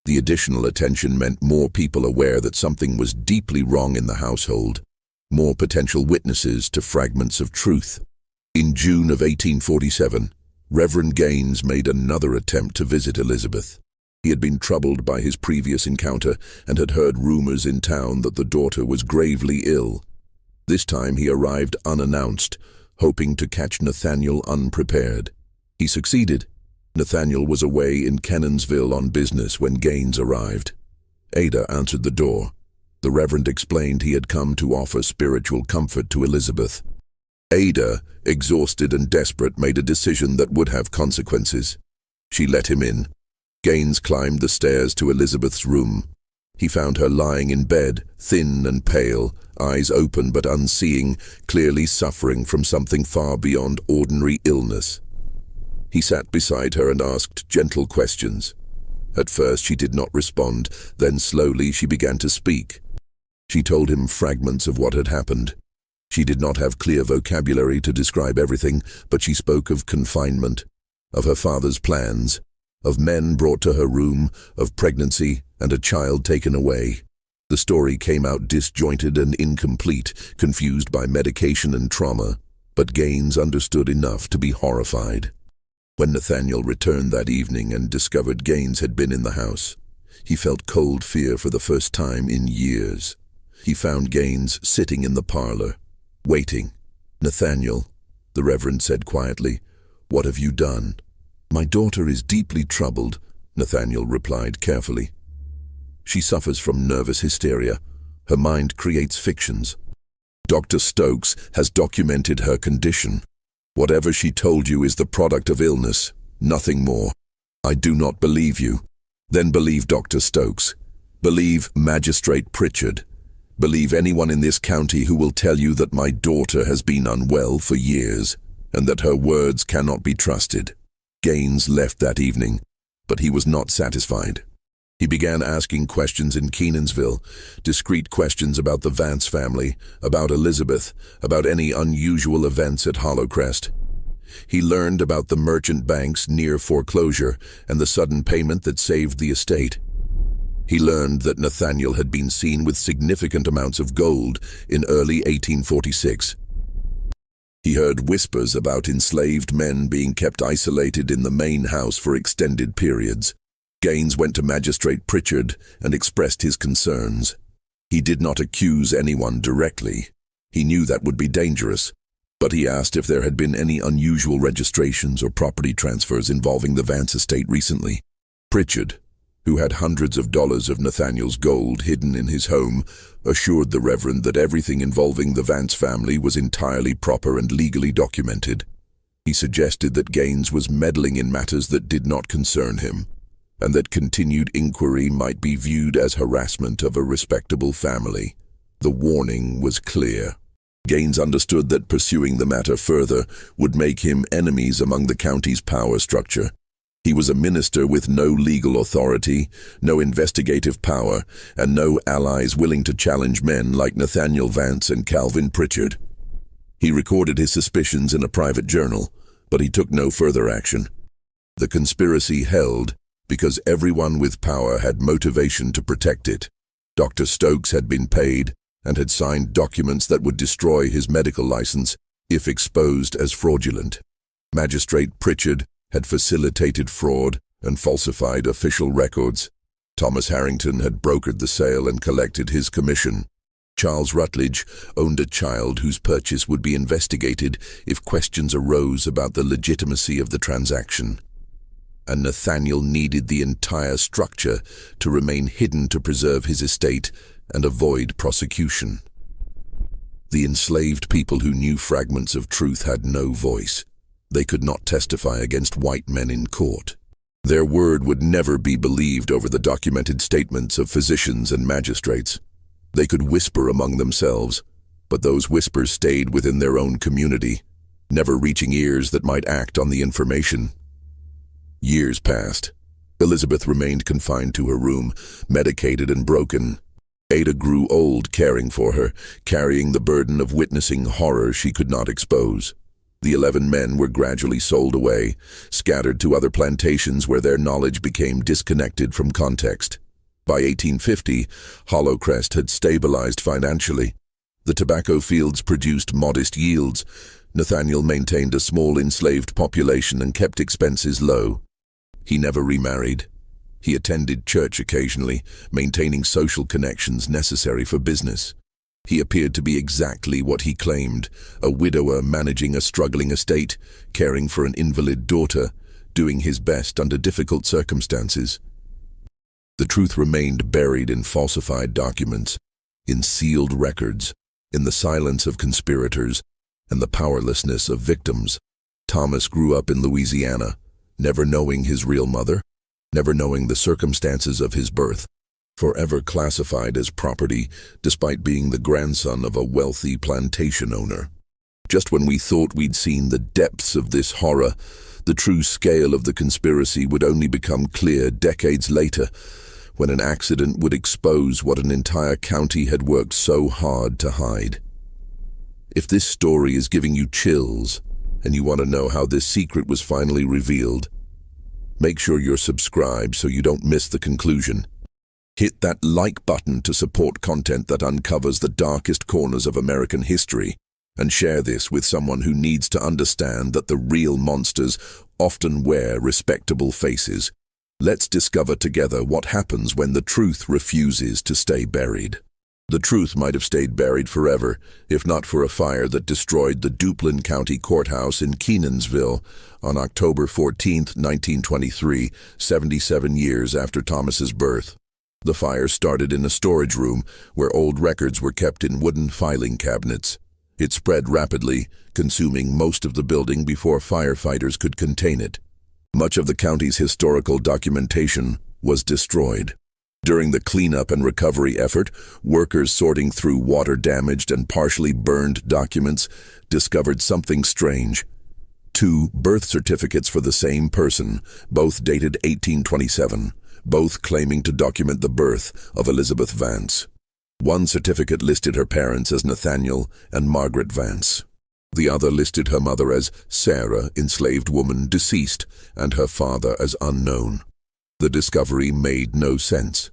The additional attention meant more people aware that something was deeply wrong in the household, more potential witnesses to fragments of truth. In June of 1847, Reverend Gaines made another attempt to visit Elizabeth. He had been troubled by his previous encounter and had heard rumors in town that the daughter was gravely ill. This time he arrived unannounced, hoping to catch Nathaniel unprepared. He succeeded. Nathaniel was away in Cannonsville on business when Gaines arrived. Ada answered the door. The Reverend explained he had come to offer spiritual comfort to Elizabeth. Ada, exhausted and desperate, made a decision that would have consequences. She let him in. Gaines climbed the stairs to Elizabeth's room. He found her lying in bed, thin and pale, eyes open but unseeing, clearly suffering from something far beyond ordinary illness. He sat beside her and asked gentle questions. At first she did not respond, then slowly she began to speak. She told him fragments of what had happened. She did not have clear vocabulary to describe everything, but she spoke of confinement, of her father's plans, of men brought to her room, of pregnancy, and a child taken away. The story came out disjointed and incomplete, confused by medication and trauma, but Gaines understood enough to be horrified. When Nathaniel returned that evening and discovered Gaines had been in the house, he felt cold fear for the first time in years. He found Gaines sitting in the parlor, waiting. "Nathaniel," the Reverend said quietly, "what have you done?" "My daughter is deeply troubled," Nathaniel replied carefully. She suffers from nervous hysteria. Her mind creates fictions. Dr. Stokes has documented her condition. Whatever she told you is the product of illness, nothing more. I do not believe you. Then believe Dr. Stokes. Believe Magistrate Pritchard. Believe anyone in this county who will tell you that my daughter has been unwell for years, and that her words cannot be trusted. Gaines left that evening, but he was not satisfied. He began asking questions in Kenansville, discreet questions about the Vance family, about Elizabeth, about any unusual events at Hollowcrest. He learned about the merchant bank's near foreclosure and the sudden payment that saved the estate. He learned that Nathaniel had been seen with significant amounts of gold in early 1846. He heard whispers about enslaved men being kept isolated in the main house for extended periods. Gaines went to Magistrate Pritchard and expressed his concerns. He did not accuse anyone directly. He knew that would be dangerous, but he asked if there had been any unusual registrations or property transfers involving the Vance estate recently. Pritchard, who had hundreds of dollars of Nathaniel's gold hidden in his home, assured the Reverend that everything involving the Vance family was entirely proper and legally documented. He suggested that Gaines was meddling in matters that did not concern him, and that continued inquiry might be viewed as harassment of a respectable family. The warning was clear. Gaines understood that pursuing the matter further would make him enemies among the county's power structure. He was a minister with no legal authority, no investigative power, and no allies willing to challenge men like Nathaniel Vance and Calvin Pritchard. He recorded his suspicions in a private journal, but he took no further action. The conspiracy held because everyone with power had motivation to protect it. Dr. Stokes had been paid and had signed documents that would destroy his medical license if exposed as fraudulent. Magistrate Pritchard had facilitated fraud and falsified official records. Thomas Harrington had brokered the sale and collected his commission. Charles Rutledge owned a child whose purchase would be investigated if questions arose about the legitimacy of the transaction. And Nathaniel needed the entire structure to remain hidden to preserve his estate and avoid prosecution. The enslaved people who knew fragments of truth had no voice. They could not testify against white men in court. Their word would never be believed over the documented statements of physicians and magistrates. They could whisper among themselves, but those whispers stayed within their own community, never reaching ears that might act on the information. Years passed. Elizabeth remained confined to her room, medicated and broken. Ada grew old caring for her, carrying the burden of witnessing horror she could not expose. The 11 men were gradually sold away, scattered to other plantations where their knowledge became disconnected from context. By 1850, Hollowcrest had stabilized financially. The tobacco fields produced modest yields. Nathaniel maintained a small enslaved population and kept expenses low. He never remarried. He attended church occasionally, maintaining social connections necessary for business. He appeared to be exactly what he claimed, a widower managing a struggling estate, caring for an invalid daughter, doing his best under difficult circumstances. The truth remained buried in falsified documents, in sealed records, in the silence of conspirators, and the powerlessness of victims. Thomas grew up in Louisiana, never knowing his real mother, never knowing the circumstances of his birth, forever classified as property despite being the grandson of a wealthy plantation owner. Just when we thought we'd seen the depths of this horror, the true scale of the conspiracy would only become clear decades later, when an accident would expose what an entire county had worked so hard to hide. If this story is giving you chills, and you want to know how this secret was finally revealed, make sure you're subscribed so you don't miss the conclusion. Hit that like button to support content that uncovers the darkest corners of American history, and share this with someone who needs to understand that the real monsters often wear respectable faces. Let's discover together what happens when the truth refuses to stay buried. The truth might have stayed buried forever, if not for a fire that destroyed the Duplin County Courthouse in Kenansville on October 14, 1923, 77 years after Thomas's birth. The fire started in a storage room where old records were kept in wooden filing cabinets. It spread rapidly, consuming most of the building before firefighters could contain it. Much of the county's historical documentation was destroyed. During the cleanup and recovery effort, workers sorting through water-damaged and partially burned documents discovered something strange. 2 birth certificates for the same person, both dated 1827, both claiming to document the birth of Elizabeth Vance. One certificate listed her parents as Nathaniel and Margaret Vance. The other listed her mother as Sarah, enslaved woman, deceased, and her father as unknown. The discovery made no sense.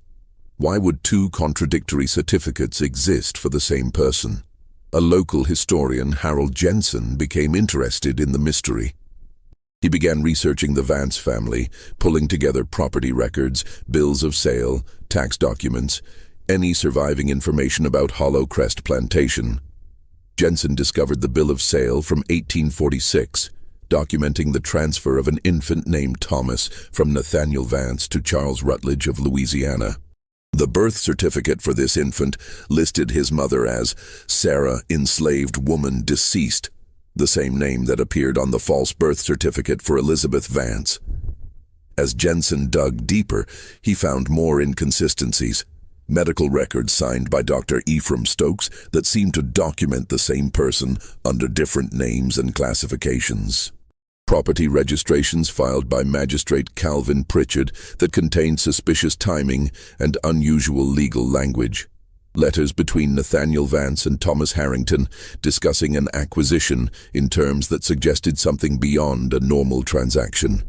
Why would 2 contradictory certificates exist for the same person? A local historian, Harold Jensen, became interested in the mystery. He began researching the Vance family, pulling together property records, bills of sale, tax documents, any surviving information about Hollow Crest Plantation. Jensen discovered the bill of sale from 1846, documenting the transfer of an infant named Thomas from Nathaniel Vance to Charles Rutledge of Louisiana. The birth certificate for this infant listed his mother as Sarah, enslaved woman, deceased, the same name that appeared on the false birth certificate for Elizabeth Vance. As Jensen dug deeper, he found more inconsistencies. Medical records signed by Dr. Ephraim Stokes that seemed to document the same person under different names and classifications. Property registrations filed by Magistrate Calvin Pritchard that contained suspicious timing and unusual legal language. Letters between Nathaniel Vance and Thomas Harrington discussing an acquisition in terms that suggested something beyond a normal transaction.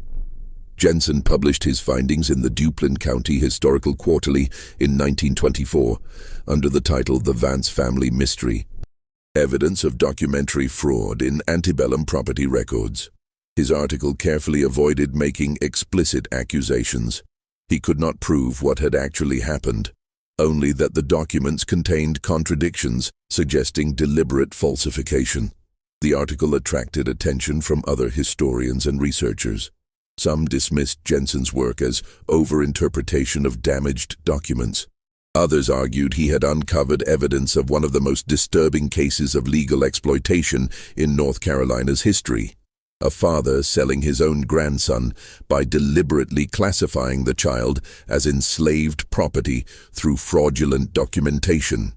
Jensen published his findings in the Duplin County Historical Quarterly in 1924 under the title The Vance Family Mystery: Evidence of Documentary Fraud in Antebellum Property Records. His article carefully avoided making explicit accusations. He could not prove what had actually happened, only that the documents contained contradictions suggesting deliberate falsification. The article attracted attention from other historians and researchers. Some dismissed Jensen's work as overinterpretation of damaged documents. Others argued he had uncovered evidence of one of the most disturbing cases of legal exploitation in North Carolina's history: a father selling his own grandson by deliberately classifying the child as enslaved property through fraudulent documentation.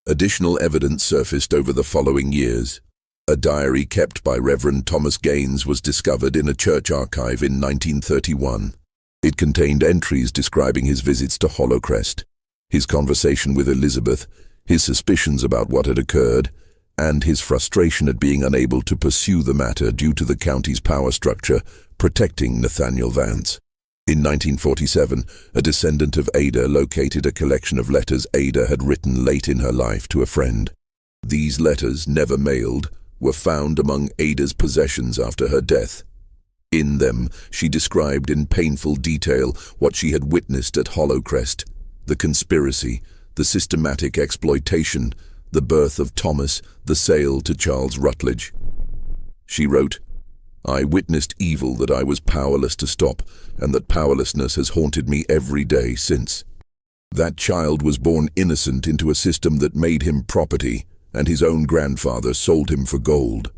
Additional evidence surfaced over the following years. A diary kept by Reverend Thomas Gaines was discovered in a church archive in 1931. It contained entries describing his visits to Hollow Crest, his conversation with Elizabeth, his suspicions about what had occurred, and his frustration at being unable to pursue the matter due to the county's power structure protecting Nathaniel Vance. In 1947, a descendant of Ada located a collection of letters Ada had written late in her life to a friend. These letters, never mailed, were found among Ada's possessions after her death. In them, she described in painful detail what she had witnessed at Hollow Crest: the conspiracy, the systematic exploitation, the birth of Thomas, the sale to Charles Rutledge. She wrote, "I witnessed evil that I was powerless to stop, and that powerlessness has haunted me every day since. That child was born innocent into a system that made him property, and his own grandfather sold him for gold."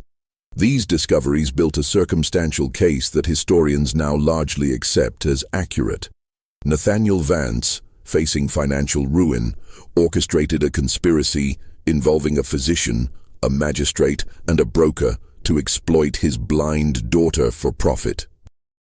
These discoveries built a circumstantial case that historians now largely accept as accurate. Nathaniel Vance, facing financial ruin, orchestrated a conspiracy involving a physician, a magistrate, and a broker to exploit his blind daughter for profit.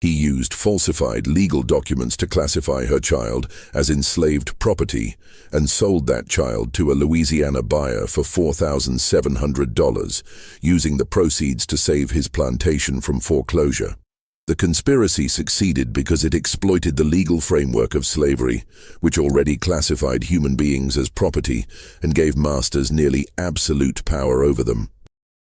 He used falsified legal documents to classify her child as enslaved property and sold that child to a Louisiana buyer for $4,700, using the proceeds to save his plantation from foreclosure. The conspiracy succeeded because it exploited the legal framework of slavery, which already classified human beings as property and gave masters nearly absolute power over them.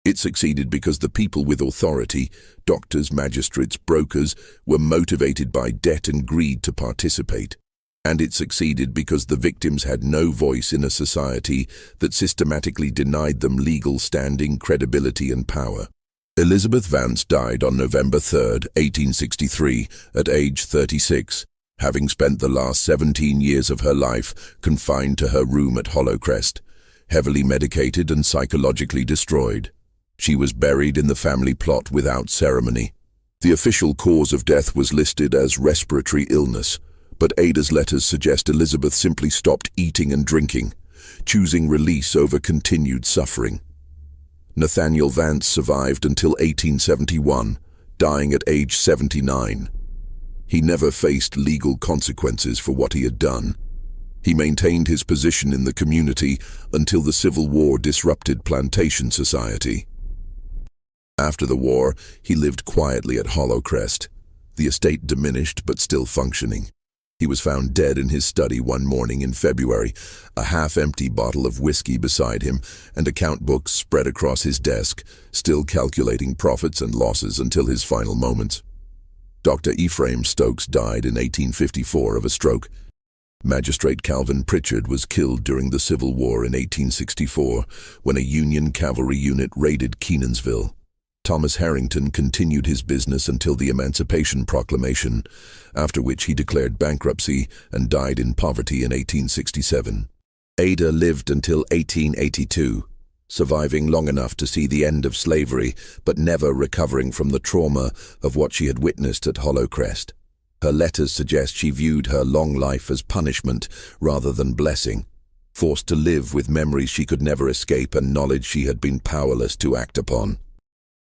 It succeeded because the people with authority, doctors, magistrates, brokers, were motivated by debt and greed to participate. And it succeeded because the victims had no voice in a society that systematically denied them legal standing, credibility, and power. Elizabeth Vance died on November 3, 1863, at age 36. having spent the last 17 years of her life confined to her room at Hollowcrest, heavily medicated and psychologically destroyed. She was buried in the family plot without ceremony. The official cause of death was listed as respiratory illness, but Ada's letters suggest Elizabeth simply stopped eating and drinking, choosing release over continued suffering. Nathaniel Vance survived until 1871, dying at age 79. He never faced legal consequences for what he had done. He maintained his position in the community until the Civil War disrupted plantation society. After the war, he lived quietly at Hollowcrest, the estate diminished but still functioning. He was found dead in his study one morning in February, a half-empty bottle of whiskey beside him and account books spread across his desk, still calculating profits and losses until his final moments. Dr. Ephraim Stokes died in 1854 of a stroke. Magistrate Calvin Pritchard was killed during the Civil War in 1864 when a Union cavalry unit raided Kenansville. Thomas Harrington continued his business until the Emancipation Proclamation, after which he declared bankruptcy and died in poverty in 1867. Ada lived until 1882, surviving long enough to see the end of slavery, but never recovering from the trauma of what she had witnessed at Hollowcrest. Her letters suggest she viewed her long life as punishment rather than blessing, forced to live with memories she could never escape and knowledge she had been powerless to act upon.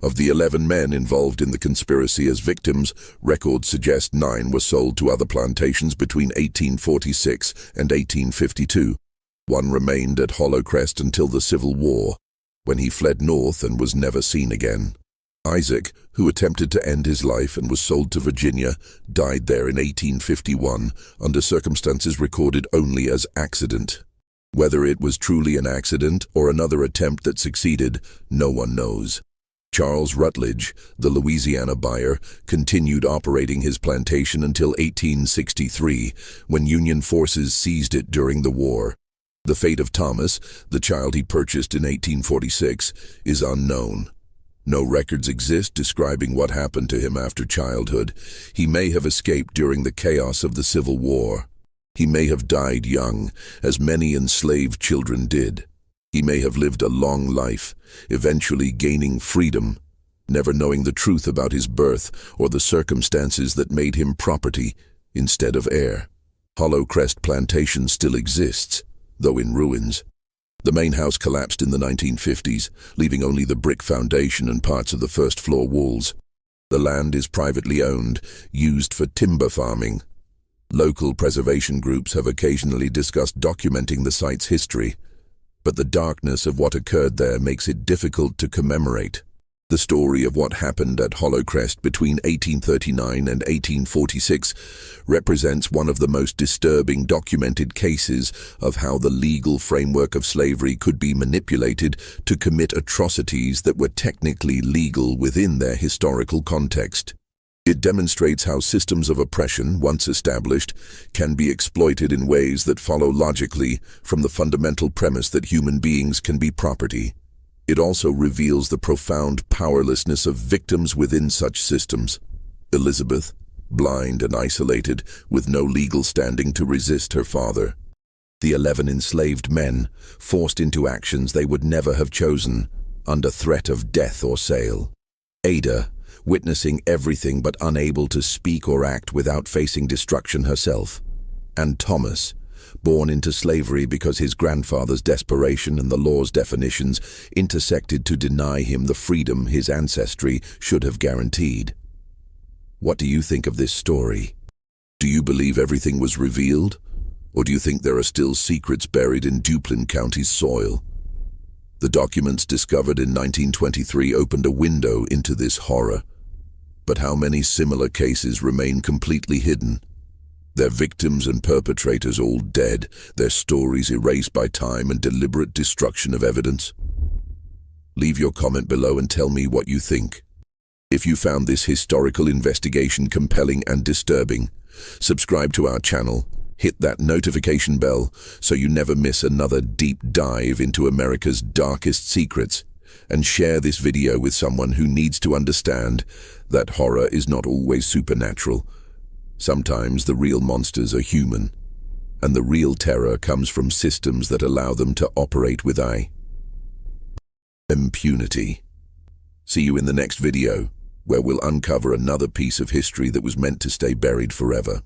Of the 11 men involved in the conspiracy as victims, records suggest 9 were sold to other plantations between 1846 and 1852. One remained at Hollowcrest until the Civil War, when he fled north and was never seen again. Isaac, who attempted to end his life and was sold to Virginia, died there in 1851 under circumstances recorded only as accident. Whether it was truly an accident or another attempt that succeeded, no one knows. Charles Rutledge, the Louisiana buyer, continued operating his plantation until 1863, when Union forces seized it during the war. The fate of Thomas, the child he purchased in 1846, is unknown. No records exist describing what happened to him after childhood. He may have escaped during the chaos of the Civil War. He may have died young, as many enslaved children did. He may have lived a long life, eventually gaining freedom, never knowing the truth about his birth or the circumstances that made him property instead of heir. Hollowcrest Plantation still exists, though in ruins. The main house collapsed in the 1950s, leaving only the brick foundation and parts of the first-floor walls. The land is privately owned, used for timber farming. Local preservation groups have occasionally discussed documenting the site's history, but the darkness of what occurred there makes it difficult to commemorate. The story of what happened at Hollowcrest between 1839 and 1846 represents one of the most disturbing documented cases of how the legal framework of slavery could be manipulated to commit atrocities that were technically legal within their historical context. It demonstrates how systems of oppression, once established, can be exploited in ways that follow logically from the fundamental premise that human beings can be property. It also reveals the profound powerlessness of victims within such systems. Elizabeth, blind and isolated, with no legal standing to resist her father. The 11 enslaved men, forced into actions they would never have chosen, under threat of death or sale. Ada, witnessing everything but unable to speak or act without facing destruction herself. And Thomas, born into slavery because his grandfather's desperation and the law's definitions intersected to deny him the freedom his ancestry should have guaranteed. What do you think of this story? Do you believe everything was revealed? Or do you think there are still secrets buried in Duplin County's soil? The documents discovered in 1923 opened a window into this horror. But how many similar cases remain completely hidden? Their victims and perpetrators all dead, their stories erased by time and deliberate destruction of evidence? Leave your comment below and tell me what you think. If you found this historical investigation compelling and disturbing, subscribe to our channel, hit that notification bell so you never miss another deep dive into America's darkest secrets, and share this video with someone who needs to understand that horror is not always supernatural, Sometimes the real monsters are human, and the real terror comes from systems that allow them to operate with impunity. See you in the next video, where we'll uncover another piece of history that was meant to stay buried forever.